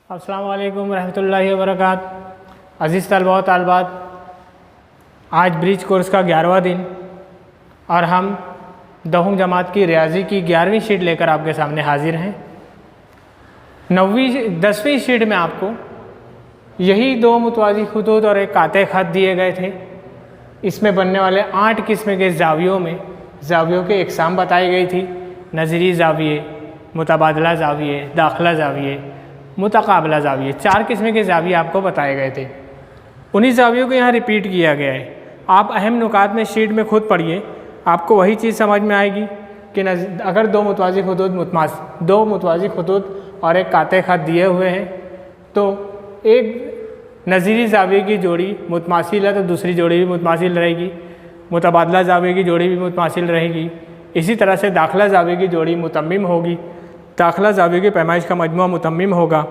अस्सलाम वालेकुम रहमतुल्लाहि व बरकात। अज़ीज़ तलबा तालबात, आज ब्रिज कोर्स का 11वां दिन और हम 10वीं जमात की रियाजी की 11वीं शीट लेकर आपके सामने हाजिर हैं। 10वीं शीट में आपको यही दो मुतवाज़ी खुतूत और एक काते ख़त दिए गए थे। इसमें बनने वाले 8 किस्म के ज़ावियों में ज़ावियों के इक़साम बताई गई थी। नज़री ज़ाविये, मुतबादला ज़ाविये, दाखिला ज़ाविये, मुतकाबला ज़ाविये, 4 किस्म के ज़ाविये आपको बताए गए थे। उन्हीं ज़ावियों को यहाँ रिपीट किया गया है। आप अहम नुकात में शीट में खुद पढ़िए, आपको वही चीज़ समझ में आएगी कि अगर दो मुतवाज़ी खुतूत और एक काते ख़त दिए हुए हैं तो एक नज़ीरी ज़ाविये की जोड़ी मुतमासिल है तो दूसरी जोड़ी भी मुतमासिल रहेगी, मुतबादला ज़ाविये की जोड़ी भी मुतमासिल रहेगी। इसी तरह से दाखिला ज़ाविये की जोड़ी मुतम्मिम होगी, दाखिला ज़ाविये की पैमाइश का मजमुआ मुतम्मिम होगा।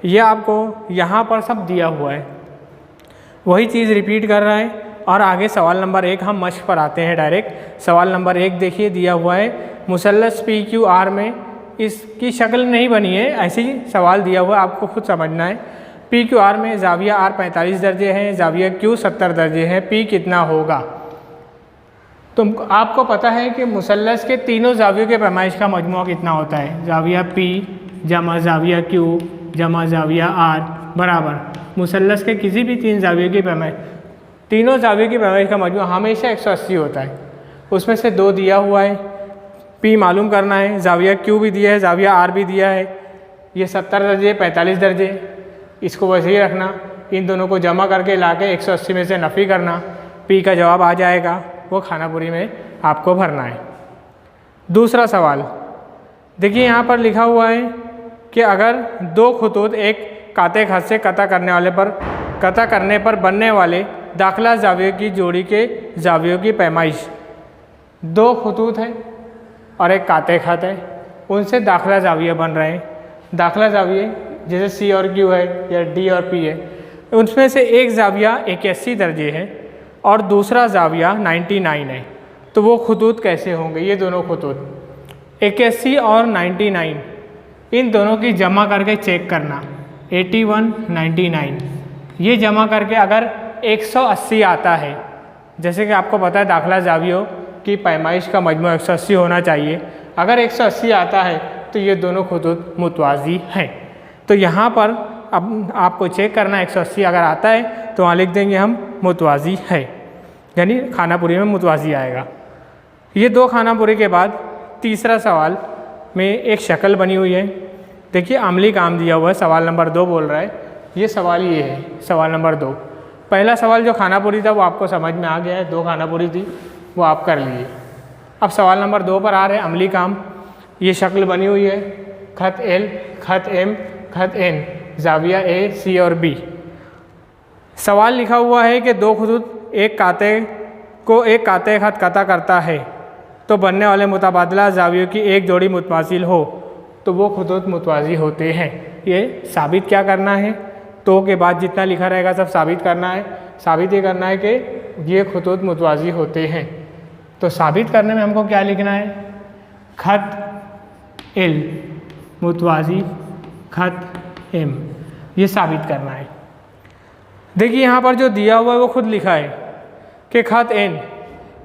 ये आपको यहाँ पर सब दिया हुआ है, वही चीज़ रिपीट कर रहा है। और आगे सवाल नंबर 1 हम मश्क पर आते हैं डायरेक्ट। सवाल नंबर 1 देखिए दिया हुआ है, मुसल्लस PQR में इसकी शक्ल नहीं बनी है, ऐसे ही सवाल दिया हुआ है, आपको खुद समझना है। PQR में ज़ाविया R 45 दर्जे हैं, ज़ाविया Q 70 दर्जे हैं, P कितना होगा? तो आपको पता है कि मुसल्लस के तीनों ज़ावियों के पैमाइश का मजमुआ कितना होता है? ज़ाविया P जमा ज़ाविया Q जमा ज़ाविया R बराबर मुसल्लस के किसी भी 3 ज़ावियों की पैमाइश, तीनों ज़ावियों की पैमाइश का मजमुआ हमेशा 180 होता है। उसमें से 2 दिया हुआ है, P मालूम करना है, ज़ाविया Q भी दिया है, ज़ाविया R भी दिया है। ये 70 दर्जे 45 दर्जे, इसको वैसे ही रखना। इन दोनों को जमा करके लाके 180 में से नफ़ी करना, P का जवाब आ जाएगा, वो खानापुरी में आपको भरना है। दूसरा सवाल देखिए, यहाँ पर लिखा हुआ है कि अगर 2 खुतूत एक काते ख़त से कता करने पर बनने वाले दाखिला ज़ाविये की जोड़ी के ज़ावियों की पैमाइश, 2 खुतूत हैं और एक काते ख़त है, उनसे दाखिला ज़ाविये बन रहे हैं। दाखिला ज़ाविये जैसे C और Q है या D और P है, उनमें से एक ज़ाविया 81 दर्जे है और दूसरा ज़ाविया 99 है। तो वो खुतूत कैसे होंगे? ये दोनों खुतूत 81 और 99, इन दोनों की जमा करके चेक करना। 81 99 ये जमा करके अगर 180 आता है, जैसे कि आपको पता है दाखिला ज़ावियों की पैमाइश का मजमू 180 होना चाहिए, अगर 180 आता है तो ये दोनों खुतूत मुतवाज़ी हैं। तो यहाँ पर अब आपको चेक करना, 180 अगर आता है तो वहाँ लिख देंगे हम मुतवाज़ी है, यानी खानापुरी में मुतवाज़ी आएगा। ये 2 खानापुरी के बाद तीसरा सवाल में एक शक्ल बनी हुई है। देखिए अमली काम दिया हुआ है, सवाल नंबर 2 बोल रहा है। ये सवाल ये है, सवाल नंबर 2। पहला सवाल जो खानापुरी था वो आपको समझ में आ गया है, 2 खानापुरी थी वो आप कर लिए। अब सवाल नंबर 2 पर आ रहे हैं अमली काम। ये शक्ल बनी हुई है, ख़त L, ख़त M, ख़त N, ज़ाविया A, C और B। सवाल लिखा हुआ है कि 2 खुतूत एक काते ख़त कता करता है तो बनने वाले मुतबादला ज़ावियों की एक जोड़ी मुतमासिल हो तो वो खुतूत मुतवाज़ी होते हैं। ये साबित क्या करना है? तो के बाद जितना लिखा रहेगा सब साबित करना है। साबित ये करना है कि ये खुतूत मुतवाज़ी होते हैं। तो साबित करने में हमको क्या लिखना है? ख़त L मुतवाज़ी ख़त M, ये साबित करना है। देखिए यहाँ पर जो दिया हुआ है वो खुद लिखा है कि ख़त N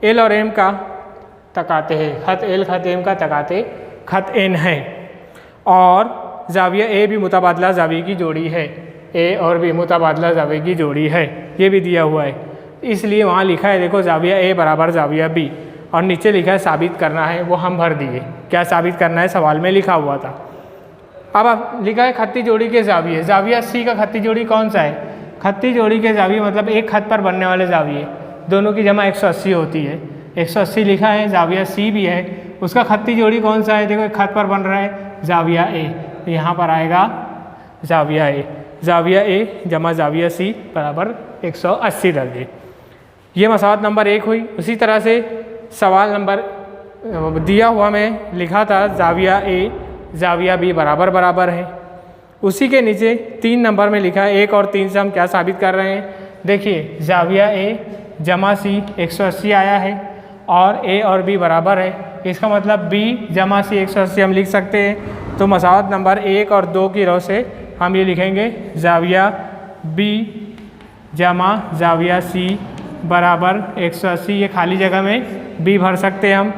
L और M का तकाते है, ख़त L ख़त M का तकाते ख़त N है और ज़ाविया A भी मुतबादला ज़ाविये की जोड़ी है, A और B मुतबादला ज़ाविये की जोड़ी है, ये भी दिया हुआ है। इसलिए वहाँ लिखा है, देखो ज़ाविया A बराबर ज़ाविया B और नीचे लिखा है साबित करना है, वो हम भर दिए। क्या साबित करना है? सवाल में लिखा हुआ था। अब लिखा है खत्ती जोड़ी के ज़ाविये, ज़ाविया C का खत्ती जोड़ी कौन सा है? खत्ती जोड़ी के ज़ाविये मतलब एक खत पर बनने वाले ज़ाविये, दोनों की जमा 180 होती है। 180 लिखा है, ज़ाविया C भी है, उसका खत्ती जोड़ी कौन सा है? देखो एक खत पर बन रहा है ज़ाविया A, तो यहाँ पर आएगा ज़ाविया A, ज़ाविया A जमा ज़ाविया C बराबर 180 दर्जे। ये मसावत नंबर 1 हुई। उसी तरह से सवाल नंबर दिया हुआ में लिखा था ज़ाविया A ज़ाविया B बराबर है। उसी के नीचे 3 नंबर में लिखा है 1 और 3 से हम क्या साबित कर रहे हैं? देखिए ज़ाविया A जमा C 180 आया है और A और B बराबर है, इसका मतलब B जमा C 180 हम लिख सकते हैं। तो मसावत नंबर 1 और 2 की रो से हम ये लिखेंगे जाविया बी जमा जाविया सी बराबर 180। ये खाली जगह में बी भर सकते हैं हम।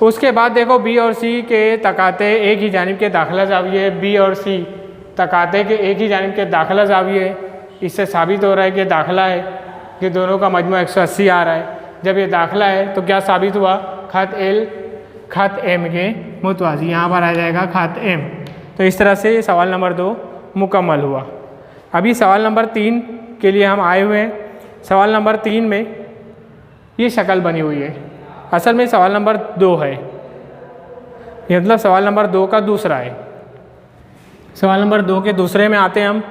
उसके बाद देखो बी और सी के तकाते एक ही जानिब के दाखिला जाविये, बी और सी तकाते के एक ही जानिब के दाखिला जाविये। इससे साबित हो रहा है कि दाखिला है कि दोनों का मजमू 180 आ रहा है। जब ये दाखिला है तो क्या साबित हुआ, खत एल खत एम के मुतवाज़ी, यहाँ पर आ जाएगा खत एम। तो इस तरह से सवाल नंबर 2 मुकम्मल हुआ। अभी सवाल नंबर 3 के लिए हम आए हुए हैं। सवाल नंबर 3 में ये शक्ल बनी हुई है, असल में सवाल नंबर 2 है, ये मतलब सवाल नंबर 2 का दूसरा है। सवाल नंबर 2 के दूसरे में आते हैं हम।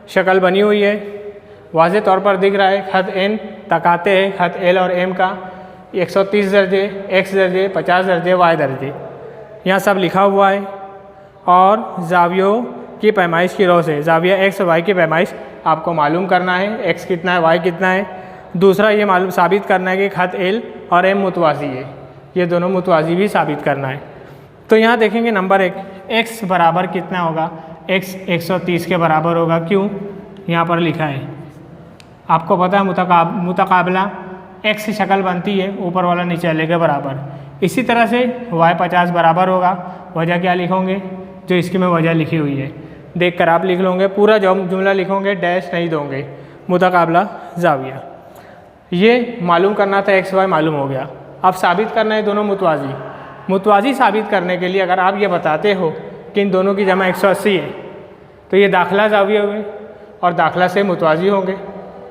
शक्ल बनी हुई है, वाज़े तौर पर दिख रहा है, खत एन तकाते हैं खत एल और एम का, 130 दर्जे, एक्स दर्जे, 50 दर्जे, वाई दर्जे, यहाँ सब लिखा हुआ है। और जावियों की पैमाइश की रो से जाविया एक्स और वाई की पैमाइश आपको मालूम करना है, एक्स कितना है, वाई कितना है। दूसरा ये मालूम साबित करना है कि खत एल और एम मुतवाज़ी है, ये दोनों मुतवाज़ी भी साबित करना है। तो यहाँ देखेंगे नंबर 1, एक्स बराबर कितना होगा, एक्स 130 के बराबर होगा। क्यों, यहाँ पर लिखा है, आपको पता है मुतकाबला एक्स की शक्ल बनती है ऊपर वाला नीचे वाले के बराबर। इसी तरह से वाई 50 बराबर होगा। वजह क्या लिखोगे, जो इसकी में वजह लिखी हुई है देख कर आप लिख लोगे, पूरा जुमला लिखोगे, डैश नहीं दोगे। मुतकाबला जाविया, ये मालूम करना था, एक्स वाई मालूम हो गया। अब साबित करना है दोनों मुतवाज़ी। मुतवाज़ी साबित करने के लिए अगर आप ये बताते हो कि इन दोनों की जमा 180 है तो ये दाखिला जाविया हुए और दाखिला से मुतवाज़ी होंगे।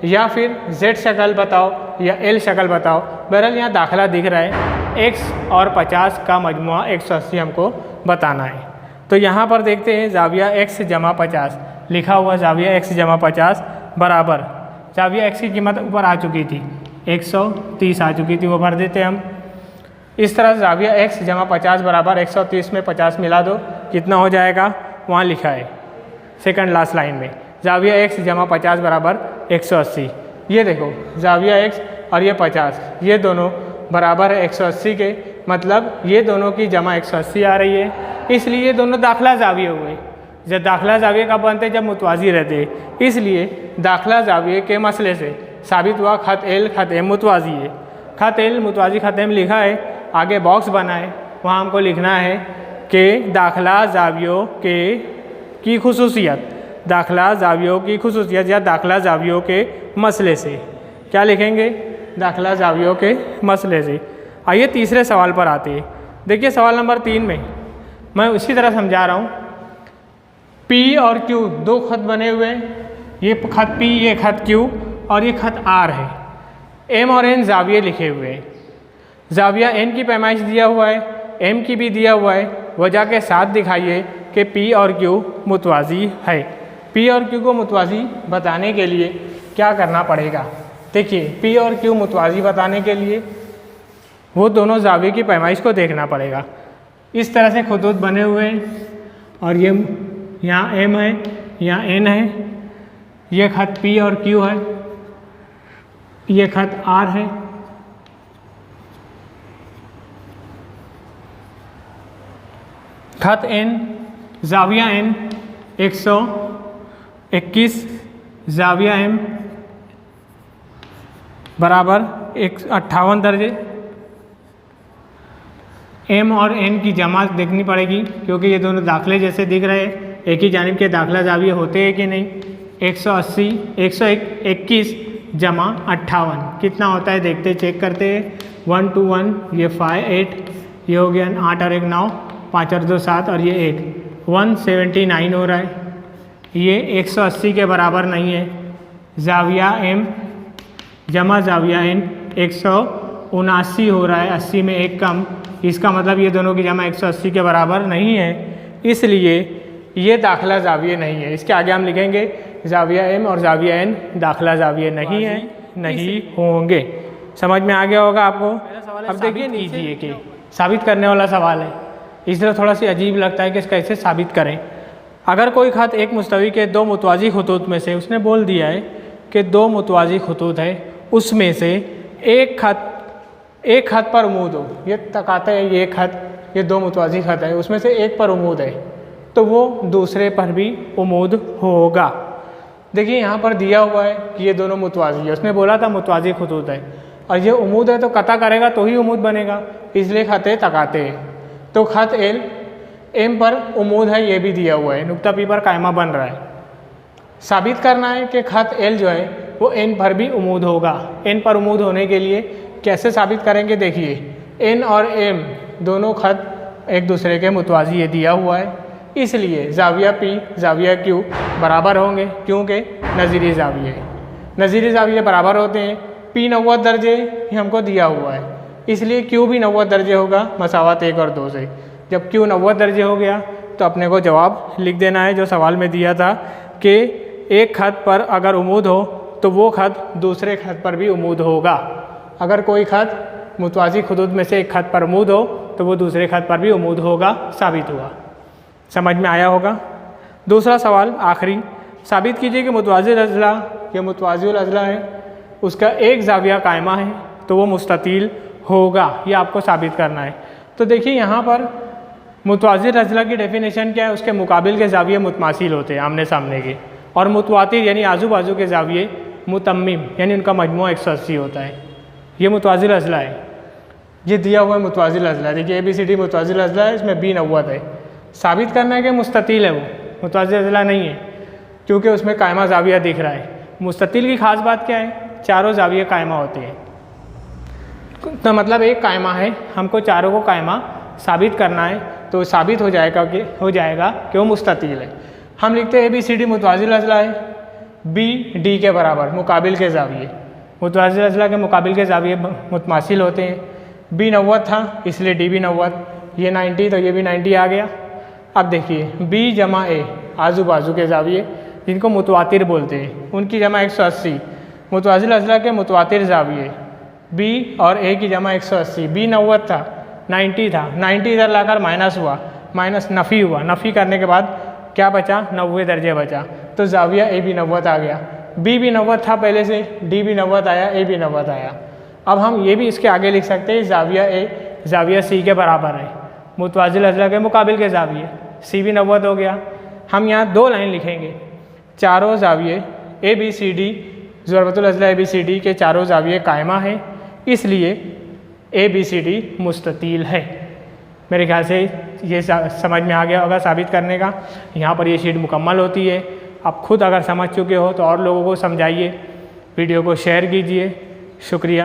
या फिर जेड शक्ल बताओ या एल शक्ल बताओ, बहरहाल यहाँ दाखिला दिख रहा है, एक्स और 50 का मजमुआ 180 हमको बताना है। तो यहाँ पर देखते हैं जाविया एक्स जमा 50 लिखा हुआ, जाविया एक्स जमा 50 बराबर, जाविया एक्स की कीमत ऊपर आ चुकी थी 130 आ चुकी थी, वो भर देते हम। इस तरह जाविया एक्स जमा 50 बराबर 130 में 50 मिला दो, कितना हो जाएगा, वहाँ लिखा है सेकंड लास्ट लाइन में, जाविया एक्स जमा 50 बराबर 180। ये देखो जाविया एक्स और ये 50, ये दोनों बराबर है 180 के, मतलब ये दोनों की जमा 180 आ रही है, इसलिए ये दोनों दाखिला जाविये हुए। जब दाखिला जाविये कब बनते, जब मुतवाज़ी रहते, इसलिए दाखिला जाविये के मसले से साबित हुआ खत एल खत एम मुतवाज़ी है। खत एल मुतवाज़ी खत एम लिखा है, आगे बॉक्स बना है, वहाँ हमको लिखना है कि दाखिला जावियों के की खुसूसियत, दाखिला जावियों की खुसूसियत या दाखिला जावियों के मसले से, क्या लिखेंगे, दाखिला जावियों के मसले से। आइए तीसरे सवाल पर आते हैं। देखिए सवाल नंबर 3 में मैं उसी तरह समझा रहा हूँ। P और Q दो खत बने हुए हैं, ये खत P, ये खत Q और ये खत R है। M और N जाविये लिखे हुए हैं, जाविया N की पैमाइश दिया हुआ है, M की भी दिया हुआ है। वजह के साथ दिखाइए कि P और Q मुतवाज़ी है। P और Q को मुतवाज़ी बताने के लिए क्या करना पड़ेगा, देखिए P और Q मुतवाज़ी बताने के लिए वो दोनों जाविये की पैमाइश को देखना पड़ेगा। इस तरह से खतूत बने हुए हैं और ये यहाँ M है, यहाँ N है, ये खत P और Q है, ये खत R है। खत N जाविया N 121, जाविया M बराबर 58 दर्जे। M और N की जमा देखनी पड़ेगी क्योंकि ये दोनों दाखिले जैसे दिख रहे हैं, एक ही जानिब के दाखिला जाविये होते हैं कि नहीं। 180 121 जमा 58 कितना होता है देखते चेक करते हैं। 1 2 1 ये 5 8, ये हो गया 8 और 1 9, 5 और 2 7 और ये 1 179 हो रहा है। ये 180 के बराबर नहीं है। जाविया M जमा जाविया N 179 हो रहा है, 80 में एक कम, इसका मतलब ये दोनों की जमा 180 के बराबर नहीं है, इसलिए ये दाखिला जाविये नहीं है। इसके आगे हम लिखेंगे जाविया M और जाविया N दाखिला जाविये नहीं है, नहीं होंगे। समझ में आ गया होगा आपको। अब देखिए कीजिए कि साबित करने वाला सवाल है, इस तरह थोड़ा सी अजीब लगता है कि इसका कैसे साबित करें। अगर कोई खत एक मुस्तवी के दो मुतवाज़ी खतूत में से, उसने बोल दिया है कि दो मुतवाज़ी खतूत है, उसमें से एक खत पर उमूद हो, ये तकाता है ये खत, ये दो मुतवाज़ी खत है, उसमें से एक पर उमूद है, तो वो दूसरे पर भी उमूद होगा। देखिए यहाँ पर दिया हुआ है कि ये दोनों मुतवाज़ी है, उसने बोला था मुतवाज़ी खुतूत है, और ये उमूद है तो कता करेगा तो ही उमूद बनेगा, इसलिए ख़त तकाते हैं। तो ख़त एल एम पर उमूद है, ये भी दिया हुआ है, नुक्ता पी पर कायमा बन रहा है। साबित करना है कि ख़त एल जो है वो एन पर भी उमूद होगा। एन पर उमूद होने के लिए कैसे साबित करेंगे, देखिए एन और एम दोनों ख़त एक दूसरे के मुतवाज़ी ये दिया हुआ है, इसलिए ज़ाविया पी ज़ाविया क्यू बराबर होंगे, क्योंकि नज़ीरी ज़ाविये नज़ीरी ज़ाविये बराबर होते हैं। पी 90 दर्जे ही हमको दिया हुआ है, इसलिए क्यू भी 90 दर्जे होगा, मसावत 1 और 2 से। जब क्यू 90 दर्जे हो गया तो अपने को जवाब लिख देना है जो सवाल में दिया था कि एक ख़त पर अगर उमूद हो तो वो ख़त दूसरे ख़त पर भी उमूद होगा। अगर कोई ख़त मुतवाज़ी खुदूद में से एक ख़त पर उमूद हो तो वो दूसरे ख़त पर भी उमूद होगा, साबित हुआ। समझ में आया होगा। दूसरा सवाल आखिरी, साबित कीजिए कि मुतवाज़िल अज़ला या मुतवाज़िल अज़ला है, उसका एक ज़ाविया कायमा है तो वो मुस्ततील होगा, ये आपको साबित करना है। तो देखिए यहाँ पर मुतवाज़िल अज़ला की डेफिनेशन क्या है, उसके मुकाबिल के ज़ाविये मुतमासिल होते हैं आमने सामने के, और मुतवातिर यानी आजू बाजू के ज़ाविये मुतम्मिम यानी उनका मजमू 180 होता है। ये मुतवाज़िल अज़ला है, ये दिया हुआ है मुतवाज़िल अज़ला। देखिए ABCD मुतवाज़िल अज़ला है, इसमें B 90 है। साबित करना है कि मुस्ततील है, वो मुतवाज़िल अज़ला नहीं है क्योंकि उसमें कायमा ज़ाविया दिख रहा है। मुस्ततील की ख़ास बात क्या है, चारों ज़ाविये कायमा होते हैं, तो मतलब एक कायमा है, हमको चारों को कायमा साबित करना है, तो साबित हो जाएगा कि वो मुस्ततील है। हम लिखते हैं ABCD मुतवाज़िल अज़ला है, B D के बराबर मुकाबिल के ज़ाविये, मुतवाज़िल अज़ला के मुकाबिल के ज़ाविये मुतमासिल होते हैं। B 90 था इसलिए D भी 90, ये 90 तो ये भी 90 आ गया। अब देखिए B जमा A आजू बाजू के ज़ाविये जिनको मुतवातिर बोलते हैं, उनकी जमा 180, मुतवाज़िल अज़ला के मुतवातिर ज़ाविये B और A की जमा 180। B 90 था, 90 था, 90 इधर लाकर माइनस हुआ, माइनस नफ़ी हुआ, नफ़ी करने के बाद क्या बचा, 90 दर्जे बचा, तो ज़ाविया A भी 90 आ गया। B भी 90 था पहले से, D भी 90 आया, A भी 90 आया। अब हम ये भी इसके आगे लिख सकते हैं ज़ाविया A ज़ाविया C के बराबर है, मुतवाज़िल अज़ला के मुकाबिल के ज़ाविये, C भी 90 हो गया। हम यहाँ 2 लाइन लिखेंगे, चारों ज़ाविये ABCD ज़ुरबतुल अज़ला ABCD के चारों ज़ाविये कायमा है, इसलिए ABCD मुस्ततील है। मेरे ख्याल से ये समझ में आ गया होगा साबित करने का। यहाँ पर ये शीट मुकम्मल होती है। आप खुद अगर समझ चुके हो तो और लोगों को समझाइए, वीडियो को शेयर कीजिए। शुक्रिया।